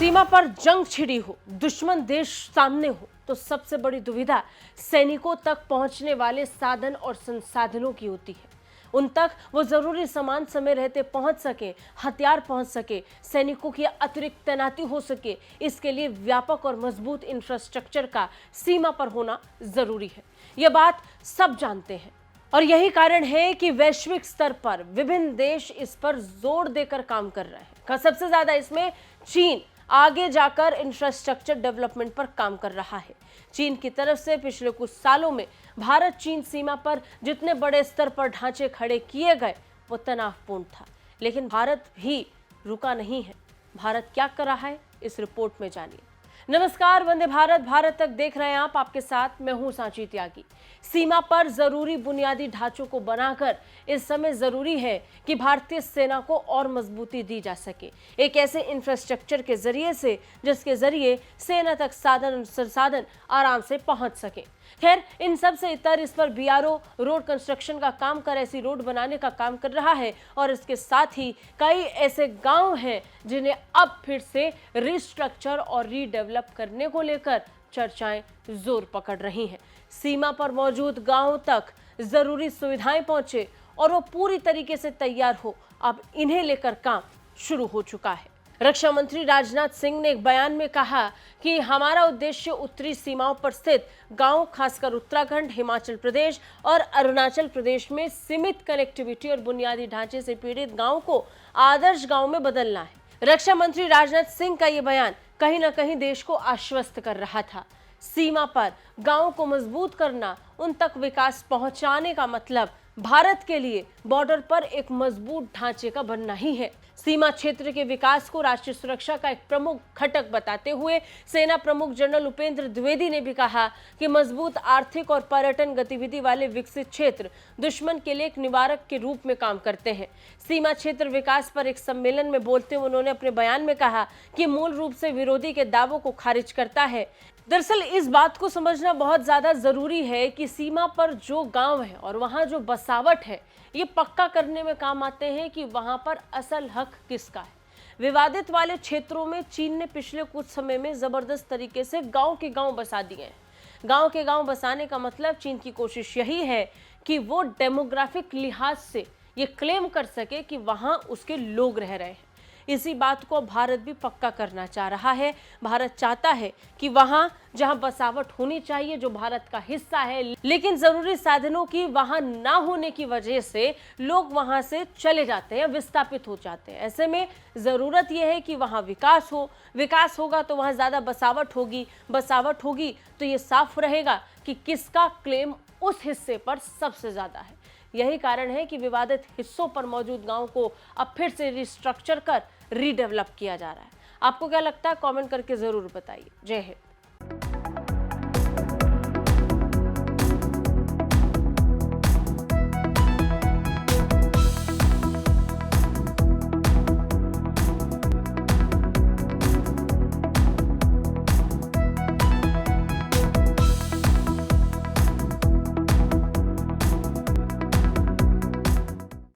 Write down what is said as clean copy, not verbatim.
सीमा पर जंग छिड़ी हो, दुश्मन देश सामने हो, तो सबसे बड़ी दुविधा सैनिकों तक पहुंचने वाले साधन और संसाधनों की होती है। उन तक वो जरूरी सामान समय रहते पहुंच सके, हथियार पहुंच सके, सैनिकों की अतिरिक्त तैनाती हो सके, इसके लिए व्यापक और मजबूत इंफ्रास्ट्रक्चर का सीमा पर होना जरूरी है। यह बात सब जानते हैं और यही कारण है कि वैश्विक स्तर पर विभिन्न देश इस पर जोर देकर काम कर रहे हैं। सबसे ज्यादा इसमें चीन आगे जाकर इंफ्रास्ट्रक्चर डेवलपमेंट पर काम कर रहा है। चीन की तरफ से पिछले कुछ सालों में भारत चीन सीमा पर जितने बड़े स्तर पर ढांचे खड़े किए गए वो तनावपूर्ण था, लेकिन भारत भी रुका नहीं है। भारत क्या कर रहा है, इस रिपोर्ट में जानिए। नमस्कार, वंदे भारत, भारत तक देख रहे हैं आप। आपके साथ मैं हूं सांची त्यागी। सीमा पर जरूरी बुनियादी ढांचों को बनाकर इस समय जरूरी है कि भारतीय सेना को और मजबूती दी जा सके, एक ऐसे इंफ्रास्ट्रक्चर के जरिए से जिसके जरिए सेना तक साधन संसाधन आराम से पहुंच सके। खैर, इन सब से इतर इस पर बीआरओ रोड कंस्ट्रक्शन का काम कर ऐसी रोड बनाने का काम कर रहा है और इसके साथ ही कई ऐसे गांव हैं जिन्हें अब फिर से रिस्ट्रक्चर और रीडेवलप करने को लेकर चर्चाएं जोर पकड़ रही हैं। सीमा पर मौजूद गांवों तक जरूरी सुविधाएं पहुंचे और वो पूरी तरीके से तैयार हो, अब इन्हें लेकर काम शुरू हो चुका है। रक्षा मंत्री राजनाथ सिंह ने एक बयान में कहा कि हमारा उद्देश्य उत्तरी सीमाओं पर स्थित गांव, खासकर उत्तराखंड, हिमाचल प्रदेश और अरुणाचल प्रदेश में सीमित कनेक्टिविटी और बुनियादी ढांचे से पीड़ित गांव को आदर्श गांव में बदलना है। रक्षा मंत्री राजनाथ सिंह का यह बयान कहीं न कहीं देश को आश्वस्त कर रहा था। सीमा पर गांवों को मजबूत करना, उन तक विकास पहुंचाने का मतलब भारत के लिए बॉर्डर पर एक मजबूत ढांचे का बनना ही है। सीमा क्षेत्र के विकास को राष्ट्रीय सुरक्षा का एक प्रमुख घटक बताते हुए सेना प्रमुख जनरल उपेंद्र द्विवेदी ने भी कहा कि मजबूत आर्थिक और पर्यटन गतिविधि वाले विकसित क्षेत्र दुश्मन के लिए एक निवारक के रूप में काम करते हैं। सीमा क्षेत्र विकास पर एक सम्मेलन में बोलते हुए उन्होंने अपने बयान में कहा कि मूल रूप से विरोधी के दावों को खारिज करता है। दरअसल इस बात को समझना बहुत ज्यादा जरूरी है कि सीमा पर जो गांव है और वहां जो बसावट है, ये पक्का करने में काम आते हैं कि वहां पर असल हक किसका है। विवादित वाले क्षेत्रों में चीन ने पिछले कुछ समय में जबरदस्त तरीके से गांव के गांव बसा दिए हैं। गांव के गांव बसाने का मतलब चीन की कोशिश यही है कि वो डेमोग्राफिक लिहाज से ये क्लेम कर सके कि वहां उसके लोग रह रहे हैं। इसी बात को भारत भी पक्का करना चाह रहा है। भारत चाहता है कि वहां जहां बसावट होनी चाहिए, जो भारत का हिस्सा है, लेकिन जरूरी साधनों की वहां ना होने की वजह से लोग वहां से चले जाते हैं, विस्थापित हो जाते हैं। ऐसे में जरूरत यह है कि वहां विकास हो। विकास होगा तो वहां ज्यादा बसावट होगी। बसावट होगी तो ये साफ रहेगा कि किसका क्लेम उस हिस्से पर सबसे ज्यादा है। यही कारण है कि विवादित हिस्सों पर मौजूद गांव को अब फिर से रिस्ट्रक्चर कर रीडेवलप किया जा रहा है। आपको क्या लगता है, कमेंट करके जरूर बताइए। जय हिंद।